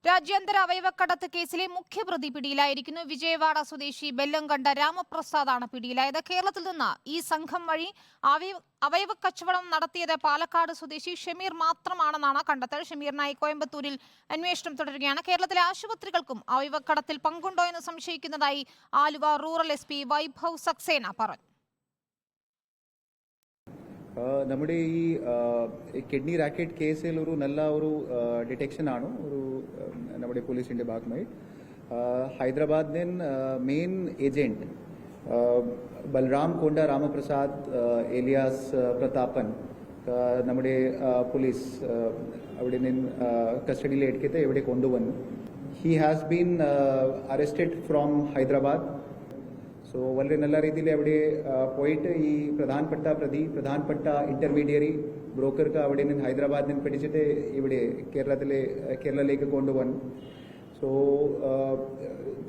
രാജ്യാന്തര അവയവക്കടത്ത് കേസിലെ മുഖ്യപ്രതി പിടിയിലായിരിക്കുന്നു. വിജയവാഡ സ്വദേശി ബെല്ലംകണ്ട രാമപ്രസാദാണ് പിടിയിലായത്. കേരളത്തിൽ നിന്ന് ഈ സംഘം വഴി അവയവ കച്ചവടം നടത്തിയത് പാലക്കാട് സ്വദേശി ഷമീർ മാത്രമാണെന്നാണ് കണ്ടെത്തൽ. ഷമീറിനായി കോയമ്പത്തൂരിൽ അന്വേഷണം തുടരുകയാണ്. കേരളത്തിലെ ആശുപത്രികൾക്കും അവയവക്കടത്തിൽ പങ്കുണ്ടോ എന്ന് സംശയിക്കുന്നതായി ആലുവ റൂറൽ SP വൈഭവ് സക്സേന പറഞ്ഞു. നമ്മുടെ ഈ കിഡ്നി റാക്കറ്റ് കേസിൽ ഒരു നല്ല ഒരു ഡിറ്റക്ഷൻ ആണ് നമ്മുടെ പോലീസിന്റെ ഭാഗമായി. ഹൈദരാബാദിൽ മെയിൻ ഏജന്റ് ബൽറാം കൊണ്ട രാമപ്രസാദ് ഏലിയാസ് പ്രതാപൻ നമ്മുടെ പോലീസ് അവിടെ നിന്ന് കസ്റ്റഡിയിൽ എടുത്തിട്ട് ഇവിടെ കൊണ്ടുവന്നു. He has been arrested from Hyderabad. So വളരെ നല്ല രീതിയിൽ അവിടെ പോയിട്ട് ഈ പ്രധാനപ്പെട്ട ഇന്റർമീഡിയറി ബ്രോക്കർക്ക് അവിടെ നിന്ന് ഹൈദരാബാദിൽ നിന്ന് പിടിച്ചിട്ട് ഇവിടെ കേരളത്തിലേക്ക് കൊണ്ടുവന്നു. സോ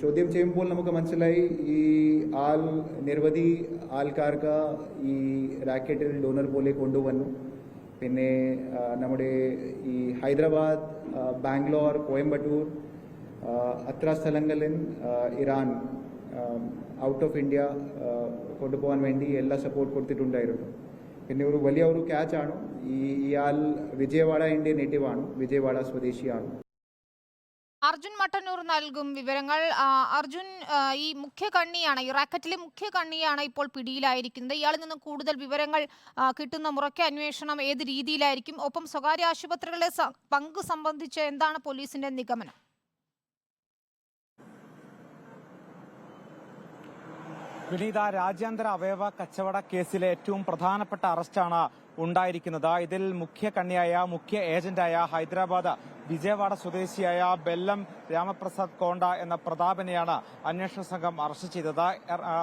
ചോദ്യം ചെയ്യുമ്പോൾ നമുക്ക് മനസ്സിലായി ഈ നിരവധി ആൾക്കാർക്ക് ഈ റാക്കറ്റിൽ ഡോണർ പോലെ കൊണ്ടുവന്നു. പിന്നെ നമ്മുടെ ഈ ഹൈദരാബാദ്, ബാംഗ്ലൂർ, കോയമ്പത്തൂർ അത്ര സ്ഥലങ്ങളിൽ ഇറാൻ ഔട്ട് ഓഫ് ഇന്ത്യ കൊണ്ടുപോകാൻ വേണ്ടി എല്ലാ സപ്പോർട്ട് കൊടുത്തിട്ടുണ്ടായിരുന്നു. പിന്നെ ഒരു വലിയ ക്യാച്ചാണ്. ഇയാൾ വിജയവാഡയുടെ നേറ്റീവാണ്, വിജയവാഡ സ്വദേശിയാണ്. അർജുൻ മട്ടന്നൂർ നൽകും വിവരങ്ങൾ. അർജുൻ, ഈ മുഖ്യ റാക്കറ്റിലെ മുഖ്യ കണ്ണിയാണ് ഇപ്പോൾ പിടിയിലായിരിക്കുന്നത്. ഇയാളിൽ നിന്ന് കൂടുതൽ വിവരങ്ങൾ കിട്ടുന്ന മുറയ്ക്ക് അന്വേഷണം ഏത് രീതിയിലായിരിക്കും? ഒപ്പം സ്വകാര്യ ആശുപത്രികളുടെ പങ്ക് സംബന്ധിച്ച് എന്താണ് പോലീസിന്റെ നിഗമനം? വിനീത, രാജ്യാന്തര അവയവ കച്ചവട കേസിലെ ഏറ്റവും പ്രധാനപ്പെട്ട അറസ്റ്റാണ് ഉണ്ടായിരിക്കുന്നത്. ഇതിൽ മുഖ്യ ഏജന്റായ ഹൈദരാബാദ് വിജയവാഡ സ്വദേശിയായ ബെല്ലം രാമപ്രസാദ് കോണ്ട എന്ന പ്രതാപനെയാണ് അന്വേഷണ സംഘം അറസ്റ്റ് ചെയ്തത്.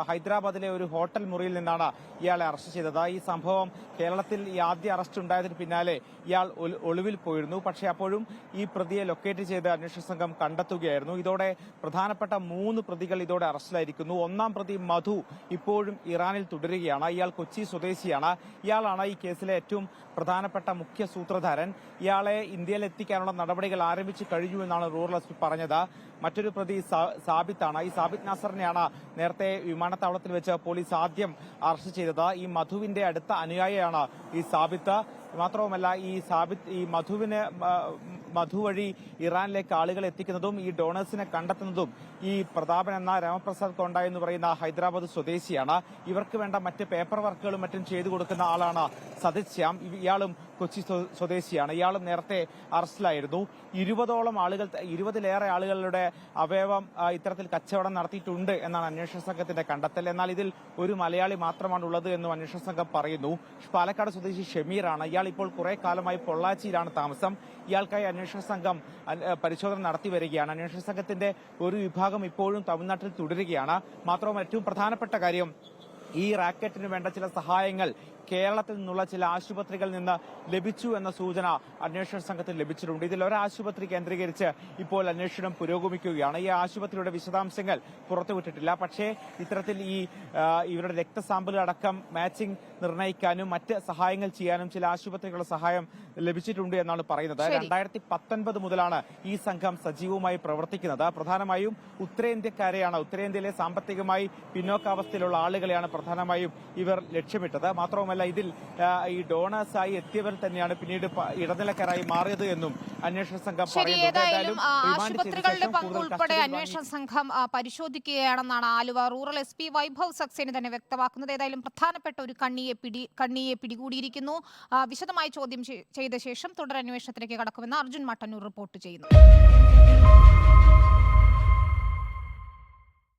ഹൈദരാബാദിലെ ഒരു ഹോട്ടൽ മുറിയിൽ നിന്നാണ് ഇയാളെ അറസ്റ്റ് ചെയ്തത്. ഈ സംഭവം കേരളത്തിൽ ഈ ആദ്യ അറസ്റ്റ് ഉണ്ടായതിന് പിന്നാലെ ഇയാൾ ഒളിവിൽ പോയിരുന്നു. പക്ഷേ അപ്പോഴും ഈ പ്രതിയെ ലൊക്കേറ്റ് ചെയ്ത് അന്വേഷണ സംഘം കണ്ടെത്തുകയായിരുന്നു. ഇതോടെ പ്രധാനപ്പെട്ട 3 പ്രതികൾ ഇതോടെ അറസ്റ്റിലായിരിക്കുന്നു. ഒന്നാം പ്രതി മധു ഇപ്പോഴും ഇറാനിൽ തുടരുകയാണ്. ഇയാൾ കൊച്ചി സ്വദേശിയാണ്. ഇയാളാണ് ഈ കേസിലെ ഏറ്റവും പ്രധാനപ്പെട്ട മുഖ്യ സൂത്രധാരൻ. ഇയാളെ ഇന്ത്യയിൽ എത്തിക്കാനുള്ള നടപടികൾ ആരംഭിച്ചു കഴിഞ്ഞു എന്നാണ് റൂറൽ SP പറഞ്ഞത്. മറ്റൊരു പ്രതി സാബിത്താണ്. ഈ സാബിത് നാസറിനെയാണ് നേരത്തെ വിമാനത്താവളത്തിൽ വെച്ച് പോലീസ് ആദ്യം അറസ്റ്റ് ചെയ്തത്. ഈ മധുവിന്റെ അടുത്ത അനുയായിയാണ് ഈ സാബിത്ത്. മാത്രവുമല്ല, ഈ മധു വഴി ഇറാനിലേക്ക് ആളുകൾ എത്തിക്കുന്നതും ഈ ഡോണേഴ്സിനെ കണ്ടെത്തുന്നതും ഈ പ്രതാപൻ എന്ന രാമപ്രസാദ് കോണ്ട എന്ന് പറയുന്ന ഹൈദരാബാദ് സ്വദേശിയാണ്. ഇവർക്ക് വേണ്ട മറ്റ് പേപ്പർ വർക്കുകളും മറ്റും ചെയ്തു കൊടുക്കുന്ന ആളാണ് സതിത് ശ്യാം. ഇയാളും കൊച്ചി സ്വദേശിയാണ്. ഇയാളും നേരത്തെ അറസ്റ്റിലായിരുന്നു. 20-ലേറെ ആളുകളുടെ അവയവം ഇത്തരത്തിൽ കച്ചവടം നടത്തിയിട്ടുണ്ട് എന്നാണ് അന്വേഷണ സംഘത്തിന്റെ കണ്ടെത്തൽ. എന്നാൽ ഇതിൽ ഒരു മലയാളി മാത്രമാണ് ഉള്ളത് എന്നും അന്വേഷണ സംഘം പറയുന്നു. പാലക്കാട് സ്വദേശി ഷമീറാണ്. ഇയാൾ ഇപ്പോൾ കുറെ കാലമായി പൊള്ളാച്ചിയിലാണ് താമസം. ഇയാൾക്കായി അന്വേഷണ സംഘം പരിശോധന നടത്തി വരികയാണ്. അന്വേഷണ സംഘത്തിന്റെ ഒരു വിഭാഗം ഇപ്പോഴും തമിഴ്നാട്ടിൽ തുടരുകയാണ്. മാത്രമല്ല, ഏറ്റവും പ്രധാനപ്പെട്ട കാര്യം, ഈ റാക്കറ്റിന് വേണ്ട ചില സഹായങ്ങൾ കേരളത്തിൽ നിന്നുള്ള ചില ആശുപത്രികളിൽ നിന്ന് ലഭിച്ചു എന്ന സൂചന അന്വേഷണ സംഘത്തിന് ലഭിച്ചിട്ടുണ്ട്. ഇതിൽ ഒരാശുപത്രി കേന്ദ്രീകരിച്ച് ഇപ്പോൾ അന്വേഷണം പുരോഗമിക്കുകയാണ്. ഈ ആശുപത്രിയുടെ വിശദാംശങ്ങൾ പുറത്തുവിട്ടിട്ടില്ല. പക്ഷേ ഇത്തരത്തിൽ ഇവരുടെ രക്തസാമ്പിൾ അടക്കം മാച്ചിങ് നിർണ്ണയിക്കാനും മറ്റ് സഹായങ്ങൾ ചെയ്യാനും ചില ആശുപത്രികളുടെ സഹായം ലഭിച്ചിട്ടുണ്ട് എന്നാണ് പറയുന്നത്. 2019 മുതലാണ് ഈ സംഘം സജീവമായി പ്രവർത്തിക്കുന്നത്. പ്രധാനമായും ഉത്തരേന്ത്യയിലെ സാമ്പത്തികമായി പിന്നോക്കാവസ്ഥയിലുള്ള ആളുകളെയാണ് പ്രധാനമായും ഇവർ ലക്ഷ്യമിട്ടത്. മാത്രവുമല്ല, ഇതിൽ ഈ ഡോണേഴ്സായി എത്തിയവർ തന്നെയാണ് പിന്നീട് ഇടനിലക്കാരായി മാറിയത് എന്നും അന്വേഷണ സംഘം പറയുന്നു. ആശുപത്രികളുടെ പങ്ക് ഉൾപ്പെടെ അന്വേഷണ സംഘം പരിശോധിക്കുകയാണെന്നാണ് ആലുവ റൂറൽ SP വൈഭവ് സക്സേന തന്നെ വ്യക്തമാക്കുന്നത്. ഏതായാലും പ്രധാനപ്പെട്ട ഒരു കണ്ണിയെ പിടികൂടിയിരിക്കുന്നു. വിശദമായി ചോദ്യം ചെയ്ത ശേഷം തുടരന്വേഷണത്തിലേക്ക് കടക്കുമെന്ന് അർജുൻ മട്ടന്നൂർ റിപ്പോർട്ട് ചെയ്യുന്നു.